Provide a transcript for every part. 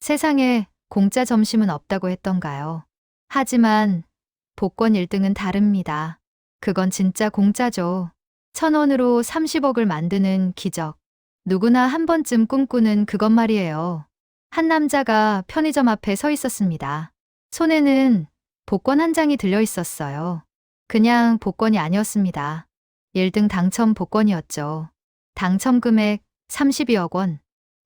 세상에 공짜 점심은 없다고 했던가요? 하지만 복권 1등은 다릅니다. 그건 진짜 공짜죠. 1,000원으로 30억을 만드는 기적. 누구나 한 번쯤 꿈꾸는 그것 말이에요. 한 남자가 편의점 앞에 서 있었습니다. 손에는 복권 한 장이 들려 있었어요. 그냥 복권이 아니었습니다. 1등 당첨 복권이었죠. 당첨 금액 32억 원.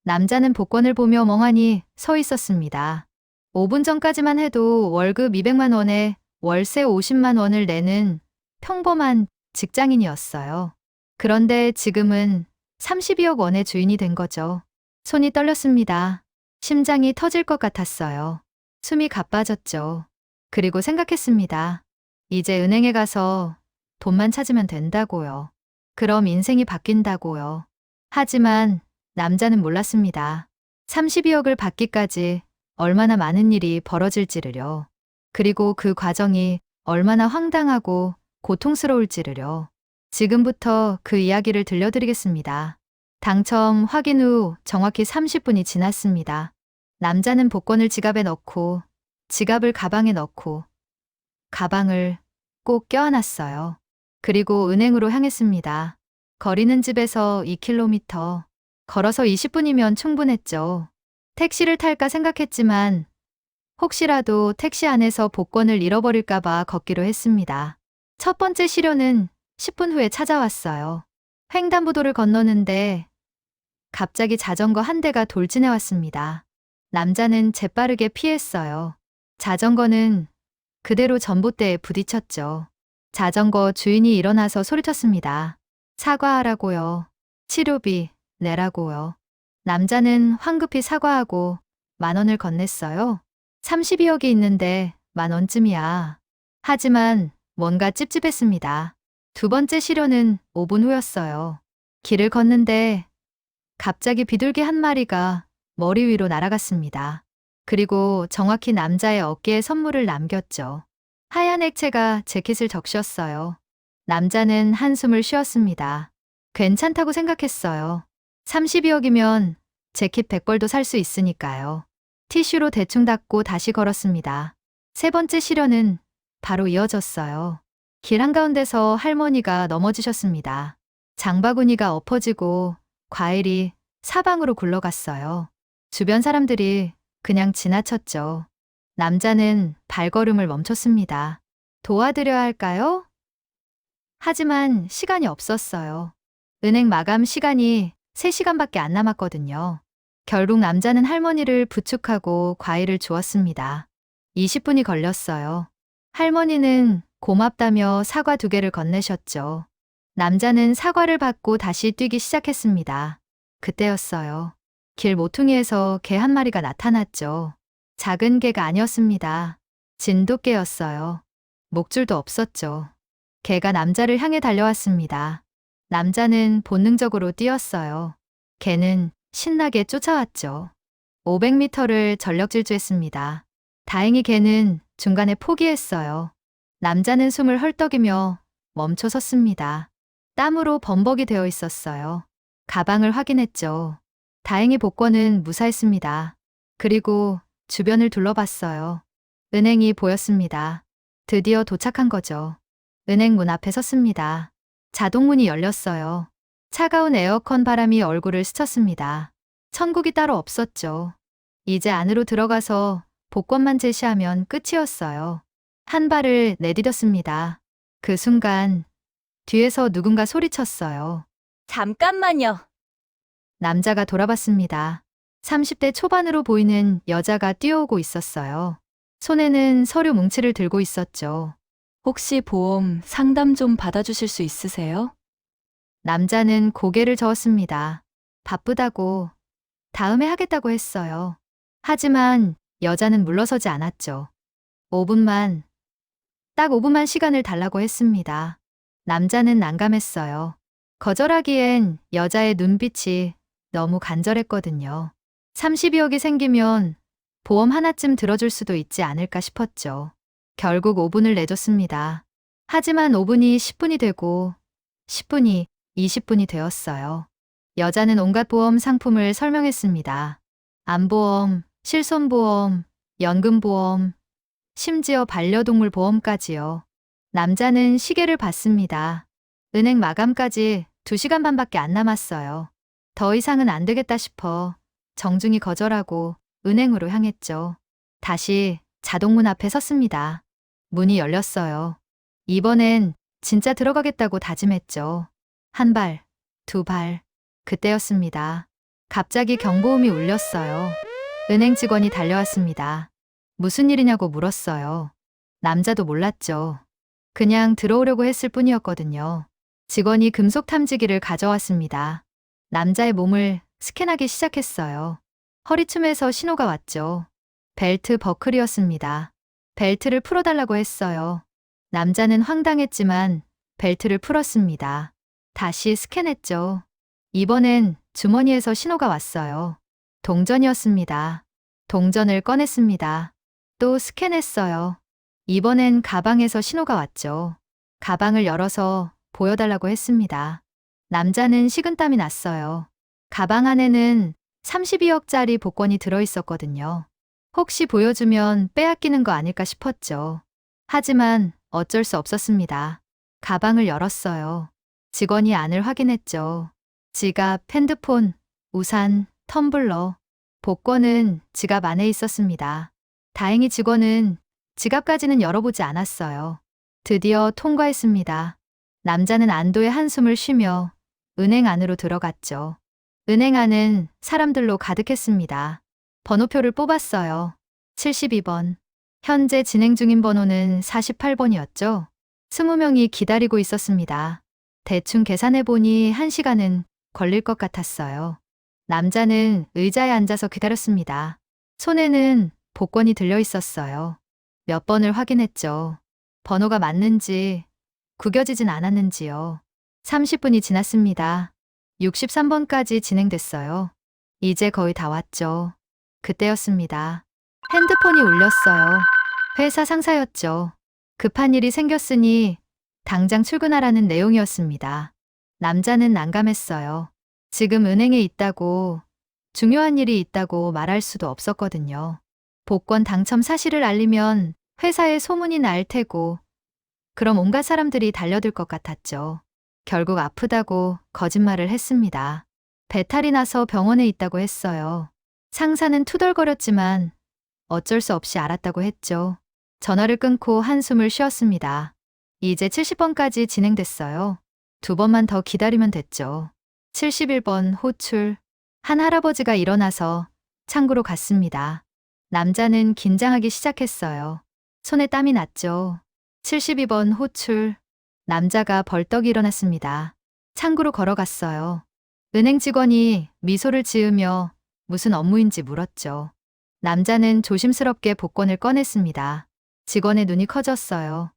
남자는 복권을 보며 멍하니 서 있었습니다. 5분 전까지만 해도 월급 200만 원에 월세 50만 원을 내는 평범한 직장인이었어요. 그런데 지금은 32억 원의 주인이 된 거죠. 손이 떨렸습니다. 심장이 터질 것 같았어요. 숨이 가빠졌죠. 그리고 생각했습니다. 이제 은행에 가서 돈만 찾으면 된다고요. 그럼 인생이 바뀐다고요. 하지만 남자는 몰랐습니다. 32억을 받기까지 얼마나 많은 일이 벌어질지를요. 그리고 그 과정이 얼마나 황당하고 고통스러울지를요. 지금부터 그 이야기를 들려드리겠습니다. 당첨 확인 후 정확히 30분이 지났습니다. 남자는 복권을 지갑에 넣고, 지갑을 가방에 넣고, 가방을 꼭 껴안았어요. 그리고 은행으로 향했습니다. 거리는 집에서 2km, 걸어서 20분이면 충분했죠. 택시를 탈까 생각했지만 혹시라도 택시 안에서 복권을 잃어버릴까봐 걷기로 했습니다. 첫 번째 시련은 10분 후에 찾아왔어요. 횡단보도를 건너는데 갑자기 자전거 한 대가 돌진해 왔습니다. 남자는 재빠르게 피했어요. 자전거는 그대로 전봇대에 부딪혔죠. 자전거 주인이 일어나서 소리쳤습니다. 사과하라고요. 치료비 내라고요. 남자는 황급히 사과하고 10,000원을 건넸어요. 32억이 있는데 10,000원쯤이야. 하지만 뭔가 찝찝했습니다. 두 번째 시련은 5분 후였어요. 길을 걷는데 갑자기 비둘기 한 마리가 머리 위로 날아갔습니다. 그리고 정확히 남자의 어깨에 선물을 남겼죠. 하얀 액체가 재킷을 적셨어요. 남자는 한숨을 쉬었습니다. 괜찮다고 생각했어요. 32억이면 재킷 100벌도 살 수 있으니까요. 티슈로 대충 닦고 다시 걸었습니다. 세 번째 시련은 바로 이어졌어요. 길 한가운데서 할머니가 넘어지셨습니다. 장바구니가 엎어지고 과일이 사방으로 굴러갔어요. 주변 사람들이 그냥 지나쳤죠. 남자는 발걸음을 멈췄습니다. 도와드려야 할까요? 하지만 시간이 없었어요. 은행 마감 시간이 3시간밖에 안 남았거든요. 결국 남자는 할머니를 부축하고 과일을 주었습니다. 20분이 걸렸어요. 할머니는 고맙다며 사과 2개를 건네셨죠. 남자는 사과를 받고 다시 뛰기 시작했습니다. 그때였어요. 길 모퉁이에서 개 한 마리가 나타났죠. 작은 개가 아니었습니다. 진돗개였어요. 목줄도 없었죠. 개가 남자를 향해 달려왔습니다. 남자는 본능적으로 뛰었어요. 개는 신나게 쫓아왔죠. 500m를 전력 질주했습니다. 다행히 개는 중간에 포기했어요. 남자는 숨을 헐떡이며 멈춰 섰습니다. 땀으로 범벅이 되어 있었어요. 가방을 확인했죠. 다행히 복권은 무사했습니다. 그리고 주변을 둘러봤어요. 은행이 보였습니다. 드디어 도착한 거죠. 은행 문 앞에 섰습니다. 자동문이 열렸어요. 차가운 에어컨 바람이 얼굴을 스쳤습니다. 천국이 따로 없었죠. 이제 안으로 들어가서 복권만 제시하면 끝이었어요. 한 발을 내디뎠습니다. 그 순간 뒤에서 누군가 소리쳤어요. 잠깐만요. 남자가 돌아봤습니다. 30대 초반으로 보이는 여자가 뛰어오고 있었어요. 손에는 서류 뭉치를 들고 있었죠. 혹시 보험 상담 좀 받아주실 수 있으세요? 남자는 고개를 저었습니다. 바쁘다고, 다음에 하겠다고 했어요. 하지만 여자는 물러서지 않았죠. 5분만, 딱 5분만 시간을 달라고 했습니다. 남자는 난감했어요. 거절하기엔 여자의 눈빛이 너무 간절했거든요. 32억이 생기면 보험 하나쯤 들어줄 수도 있지 않을까 싶었죠. 결국 5분을 내줬습니다. 하지만 5분이 10분이 되고 10분이 20분이 되었어요. 여자는 온갖 보험 상품을 설명했습니다. 암보험, 실손보험, 연금보험, 심지어 반려동물 보험까지요. 남자는 시계를 봤습니다. 은행 마감까지 2시간 반밖에 안 남았어요. 더 이상은 안 되겠다 싶어 정중히 거절하고 은행으로 향했죠. 다시 자동문 앞에 섰습니다. 문이 열렸어요. 이번엔 진짜 들어가겠다고 다짐했죠. 한 발, 두 발. 그때였습니다. 갑자기 경보음이 울렸어요. 은행 직원이 달려왔습니다. 무슨 일이냐고 물었어요. 남자도 몰랐죠. 그냥 들어오려고 했을 뿐이었거든요. 직원이 금속 탐지기를 가져왔습니다. 남자의 몸을 스캔하기 시작했어요. 허리춤에서 신호가 왔죠. 벨트 버클이었습니다. 벨트를 풀어달라고 했어요. 남자는 황당했지만 벨트를 풀었습니다. 다시 스캔했죠. 이번엔 주머니에서 신호가 왔어요. 동전이었습니다. 동전을 꺼냈습니다. 또 스캔했어요. 이번엔 가방에서 신호가 왔죠. 가방을 열어서 보여달라고 했습니다. 남자는 식은땀이 났어요. 가방 안에는 32억짜리 복권이 들어있었거든요. 혹시 보여주면 빼앗기는 거 아닐까 싶었죠. 하지만 어쩔 수 없었습니다. 가방을 열었어요. 직원이 안을 확인했죠. 지갑, 핸드폰, 우산, 텀블러, 복권은 지갑 안에 있었습니다. 다행히 직원은 지갑까지는 열어보지 않았어요. 드디어 통과했습니다. 남자는 안도의 한숨을 쉬며 은행 안으로 들어갔죠. 은행 안은 사람들로 가득했습니다. 번호표를 뽑았어요. 72번. 현재 진행 중인 번호는 48번이었죠. 20명이 기다리고 있었습니다. 대충 계산해보니 1시간은 걸릴 것 같았어요. 남자는 의자에 앉아서 기다렸습니다. 손에는 복권이 들려 있었어요. 몇 번을 확인했죠. 번호가 맞는지, 구겨지진 않았는지요. 30분이 지났습니다. 63번까지 진행됐어요. 이제 거의 다 왔죠. 그때였습니다. 핸드폰이 울렸어요. 회사 상사였죠. 급한 일이 생겼으니 당장 출근하라는 내용이었습니다. 남자는 난감했어요. 지금 은행에 있다고, 중요한 일이 있다고 말할 수도 없었거든요. 복권 당첨 사실을 알리면 회사에 소문이 날 테고, 그럼 온갖 사람들이 달려들 것 같았죠. 결국 아프다고 거짓말을 했습니다. 배탈이 나서 병원에 있다고 했어요. 상사는 투덜거렸지만 어쩔 수 없이 알았다고 했죠. 전화를 끊고 한숨을 쉬었습니다. 이제 70번까지 진행됐어요. 2번만 더 기다리면 됐죠. 71번 호출. 한 할아버지가 일어나서 창구로 갔습니다. 남자는 긴장하기 시작했어요. 손에 땀이 났죠. 72번 호출. 남자가 벌떡 일어났습니다. 창구로 걸어갔어요. 은행 직원이 미소를 지으며 무슨 업무인지 물었죠. 남자는 조심스럽게 복권을 꺼냈습니다. 직원의 눈이 커졌어요.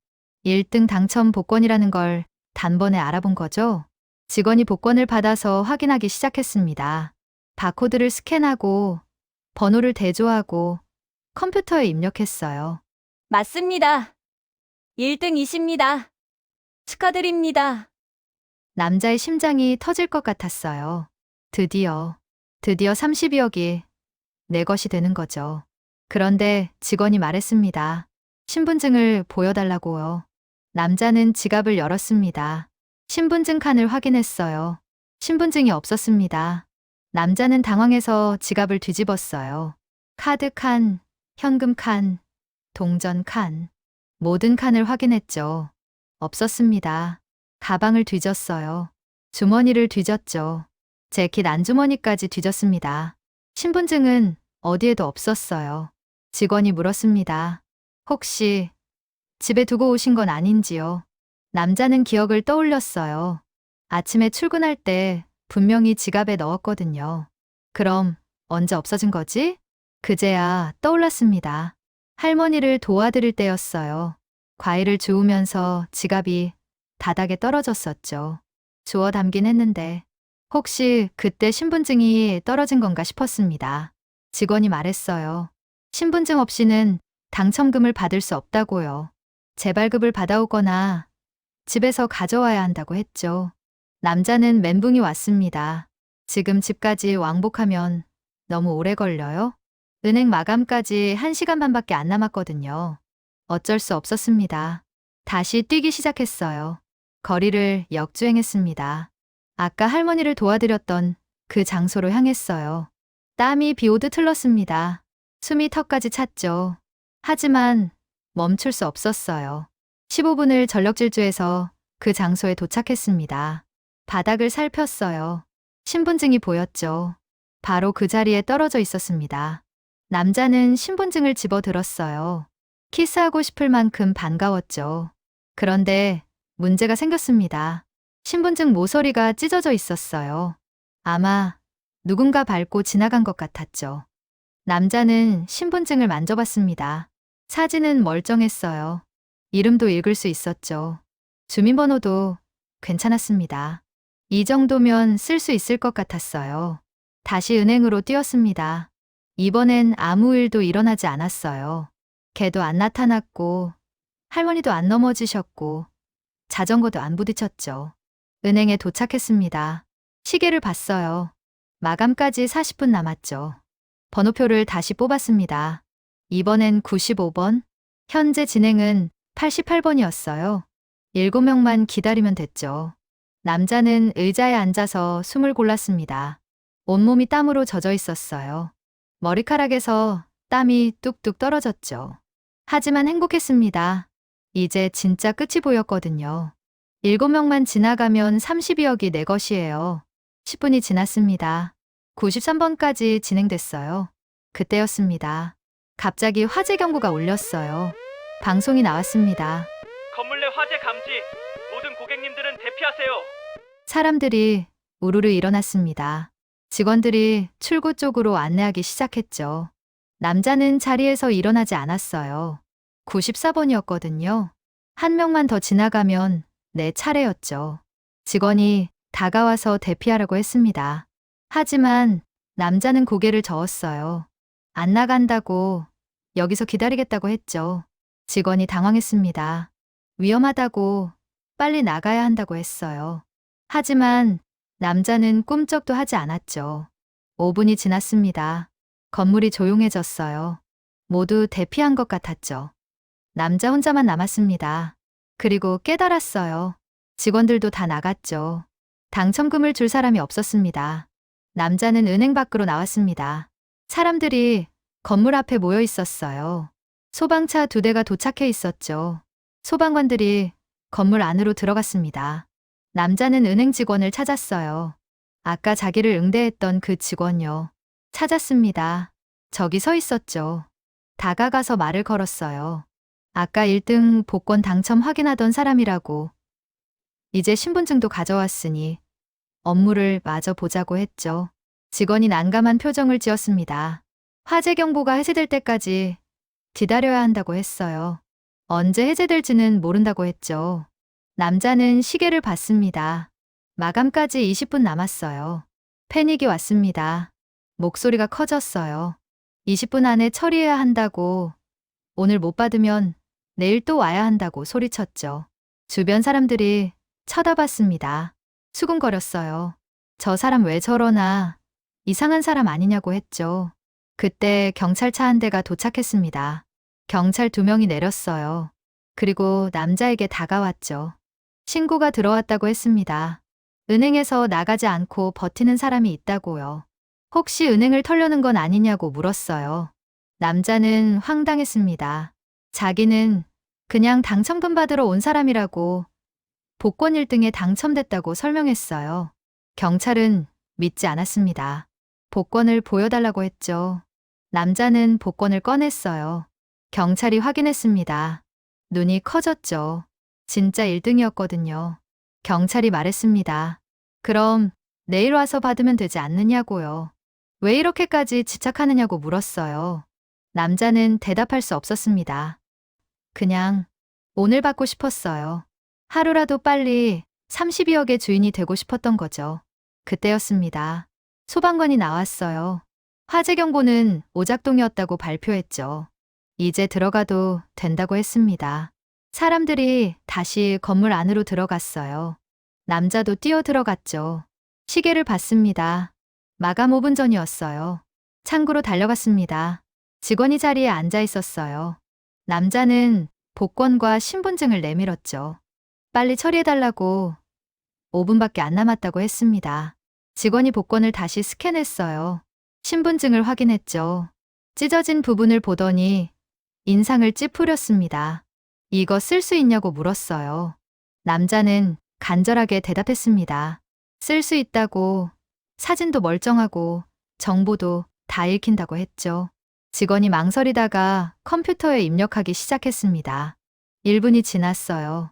1등 당첨 복권이라는 걸 단번에 알아본 거죠? 직원이 복권을 받아서 확인하기 시작했습니다. 바코드를 스캔하고 번호를 대조하고 컴퓨터에 입력했어요. 맞습니다. 1등이십니다. 축하드립니다. 남자의 심장이 터질 것 같았어요. 드디어 32억이 내 것이 되는 거죠. 그런데 직원이 말했습니다. 신분증을 보여달라고요. 남자는 지갑을 열었습니다. 신분증 칸을 확인했어요. 신분증이 없었습니다. 남자는 당황해서 지갑을 뒤집었어요. 카드 칸, 현금 칸, 동전 칸, 모든 칸을 확인했죠. 없었습니다. 가방을 뒤졌어요. 주머니를 뒤졌죠. 재킷 안주머니까지 뒤졌습니다. 신분증은 어디에도 없었어요. 직원이 물었습니다. 혹시 집에 두고 오신 건 아닌지요? 남자는 기억을 떠올렸어요. 아침에 출근할 때 분명히 지갑에 넣었거든요. 그럼 언제 없어진 거지? 그제야 떠올랐습니다. 할머니를 도와드릴 때였어요. 과일을 주우면서 지갑이 바닥에 떨어졌었죠. 주워 담긴 했는데 혹시 그때 신분증이 떨어진 건가 싶었습니다. 직원이 말했어요. 신분증 없이는 당첨금을 받을 수 없다고요. 재발급을 받아오거나 집에서 가져와야 한다고 했죠. 남자는 멘붕이 왔습니다. 지금 집까지 왕복하면 너무 오래 걸려요? 은행 마감까지 1시간 반밖에 안 남았거든요. 어쩔 수 없었습니다. 다시 뛰기 시작했어요. 거리를 역주행했습니다. 아까 할머니를 도와드렸던 그 장소로 향했어요. 땀이 비 오듯 흘렀습니다. 숨이 턱까지 찼죠. 하지만 멈출 수 없었어요. 15분을 전력 질주해서 그 장소에 도착했습니다. 바닥을 살폈어요. 신분증이 보였죠. 바로 그 자리에 떨어져 있었습니다. 남자는 신분증을 집어들었어요. 키스하고 싶을 만큼 반가웠죠. 그런데 문제가 생겼습니다. 신분증 모서리가 찢어져 있었어요. 아마 누군가 밟고 지나간 것 같았죠. 남자는 신분증을 만져봤습니다. 사진은 멀쩡했어요. 이름도 읽을 수 있었죠. 주민번호도 괜찮았습니다. 이 정도면 쓸 수 있을 것 같았어요. 다시 은행으로 뛰었습니다. 이번엔 아무 일도 일어나지 않았어요. 개도 안 나타났고, 할머니도 안 넘어지셨고, 자전거도 안 부딪혔죠. 은행에 도착했습니다. 시계를 봤어요. 마감까지 40분 남았죠. 번호표를 다시 뽑았습니다. 이번엔 95번, 현재 진행은 88번이었어요. 7명만 기다리면 됐죠. 남자는 의자에 앉아서 숨을 골랐습니다. 온몸이 땀으로 젖어 있었어요. 머리카락에서 땀이 뚝뚝 떨어졌죠. 하지만 행복했습니다. 이제 진짜 끝이 보였거든요. 7명만 지나가면 32억이 내 것이에요. 10분이 지났습니다. 93번까지 진행됐어요. 그때였습니다. 갑자기 화재 경보가 울렸어요. 방송이 나왔습니다. 건물 내 화재 감지. 모든 고객님들은 대피하세요. 사람들이 우르르 일어났습니다. 직원들이 출구 쪽으로 안내하기 시작했죠. 남자는 자리에서 일어나지 않았어요. 94번이었거든요. 한 명만 더 지나가면 내 차례였죠. 직원이 다가와서 대피하라고 했습니다. 하지만 남자는 고개를 저었어요. 안 나간다고, 여기서 기다리겠다고 했죠. 직원이 당황했습니다. 위험하다고, 빨리 나가야 한다고 했어요. 하지만 남자는 꿈쩍도 하지 않았죠. 5분이 지났습니다. 건물이 조용해졌어요. 모두 대피한 것 같았죠. 남자 혼자만 남았습니다. 그리고 깨달았어요. 직원들도 다 나갔죠. 당첨금을 줄 사람이 없었습니다. 남자는 은행 밖으로 나왔습니다. 사람들이 건물 앞에 모여 있었어요. 소방차 2대가 도착해 있었죠. 소방관들이 건물 안으로 들어갔습니다. 남자는 은행 직원을 찾았어요. 아까 자기를 응대했던 그 직원요. 찾았습니다. 저기 서 있었죠. 다가가서 말을 걸었어요. 아까 1등 복권 당첨 확인하던 사람이라고. 이제 신분증도 가져왔으니 업무를 마저 보자고 했죠. 직원이 난감한 표정을 지었습니다. 화재 경보가 해제될 때까지 기다려야 한다고 했어요. 언제 해제될지는 모른다고 했죠. 남자는 시계를 봤습니다. 마감까지 20분 남았어요. 패닉이 왔습니다. 목소리가 커졌어요. 20분 안에 처리해야 한다고, 오늘 못 받으면 내일 또 와야 한다고 소리쳤죠. 주변 사람들이 쳐다봤습니다. 수군거렸어요. 저 사람 왜 저러나, 이상한 사람 아니냐고 했죠. 그때 경찰차 한 대가 도착했습니다. 경찰 2명이 내렸어요. 그리고 남자에게 다가왔죠. 신고가 들어왔다고 했습니다. 은행에서 나가지 않고 버티는 사람이 있다고요. 혹시 은행을 털려는 건 아니냐고 물었어요. 남자는 황당했습니다. 자기는 그냥 당첨금 받으러 온 사람이라고, 복권 1등에 당첨됐다고 설명했어요. 경찰은 믿지 않았습니다. 복권을 보여달라고 했죠. 남자는 복권을 꺼냈어요. 경찰이 확인했습니다. 눈이 커졌죠. 진짜 1등이었거든요. 경찰이 말했습니다. 그럼 내일 와서 받으면 되지 않느냐고요. 왜 이렇게까지 집착하느냐고 물었어요. 남자는 대답할 수 없었습니다. 그냥 오늘 받고 싶었어요. 하루라도 빨리 32억의 주인이 되고 싶었던 거죠. 그때였습니다. 소방관이 나왔어요. 화재 경보는 오작동이었다고 발표했죠. 이제 들어가도 된다고 했습니다. 사람들이 다시 건물 안으로 들어갔어요. 남자도 뛰어 들어갔죠. 시계를 봤습니다. 마감 5분 전이었어요. 창구로 달려갔습니다. 직원이 자리에 앉아 있었어요. 남자는 복권과 신분증을 내밀었죠. 빨리 처리해달라고 5분밖에 안 남았다고 했습니다. 직원이 복권을 다시 스캔했어요. 신분증을 확인했죠. 찢어진 부분을 보더니 인상을 찌푸렸습니다. 이거 쓸 수 있냐고 물었어요. 남자는 간절하게 대답했습니다. 쓸 수 있다고, 사진도 멀쩡하고 정보도 다 읽힌다고 했죠. 직원이 망설이다가 컴퓨터에 입력하기 시작했습니다. 1분이 지났어요.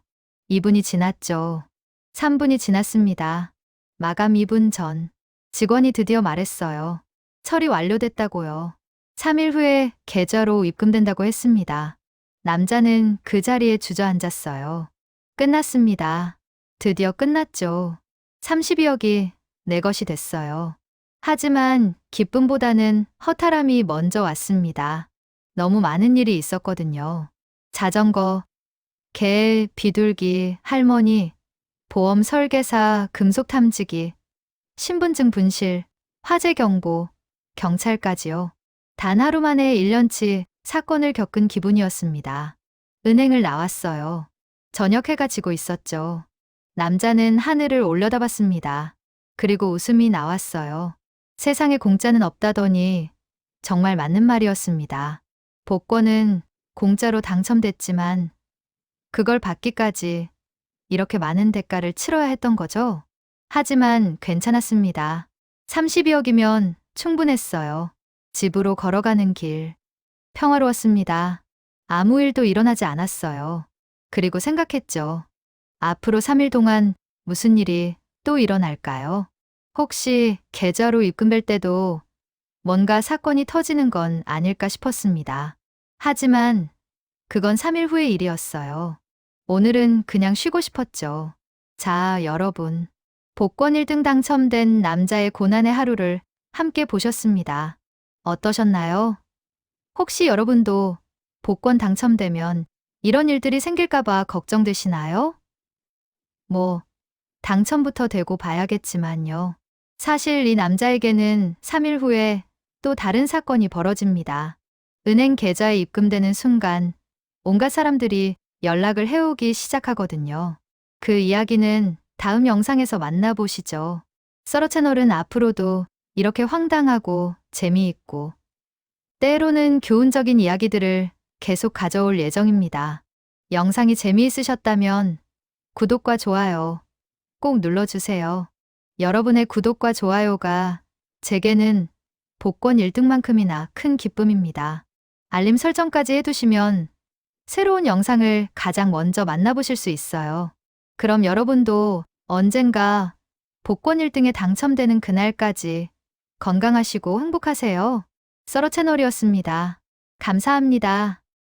2분이 지났죠. 3분이 지났습니다. 마감 2분 전. 직원이 드디어 말했어요. 처리 완료됐다고요. 3일 후에 계좌로 입금된다고 했습니다. 남자는 그 자리에 주저앉았어요. 끝났습니다. 드디어 끝났죠. 32억이 내 것이 됐어요. 하지만 기쁨보다는 허탈함이 먼저 왔습니다. 너무 많은 일이 있었거든요. 자전거, 개, 비둘기, 할머니, 보험 설계사, 금속 탐지기, 신분증 분실, 화재 경보, 경찰까지요. 단 하루 만에 1년치 사건을 겪은 기분이었습니다. 은행을 나왔어요. 저녁 해가 지고 있었죠. 남자는 하늘을 올려다봤습니다. 그리고 웃음이 나왔어요. 세상에 공짜는 없다더니 정말 맞는 말이었습니다. 복권은 공짜로 당첨됐지만 그걸 받기까지 이렇게 많은 대가를 치러야 했던 거죠. 하지만 괜찮았습니다. 32억이면 충분했어요. 집으로 걸어가는 길. 평화로웠습니다. 아무 일도 일어나지 않았어요. 그리고 생각했죠. 앞으로 3일 동안 무슨 일이 또 일어날까요? 혹시 계좌로 입금될 때도 뭔가 사건이 터지는 건 아닐까 싶었습니다. 하지만 그건 3일 후의 일이었어요. 오늘은 그냥 쉬고 싶었죠. 자, 여러분. 복권 1등 당첨된 남자의 고난의 하루를 함께 보셨습니다. 어떠셨나요? 혹시 여러분도 복권 당첨되면 이런 일들이 생길까봐 걱정되시나요? 당첨부터 되고 봐야겠지만요. 사실 이 남자에게는 3일 후에 또 다른 사건이 벌어집니다. 은행 계좌에 입금되는 순간 온갖 사람들이 연락을 해오기 시작하거든요. 그 이야기는 다음 영상에서 만나보시죠. 썰어 채널은 앞으로도 이렇게 황당하고 재미있고 때로는 교훈적인 이야기들을 계속 가져올 예정입니다. 영상이 재미있으셨다면 구독과 좋아요 꼭 눌러주세요. 여러분의 구독과 좋아요가 제게는 복권 1등만큼이나 큰 기쁨입니다. 알림 설정까지 해두시면 새로운 영상을 가장 먼저 만나보실 수 있어요. 그럼 여러분도 언젠가 복권 1등에 당첨되는 그날까지 건강하시고 행복하세요. 썰어 채널이었습니다. 감사합니다.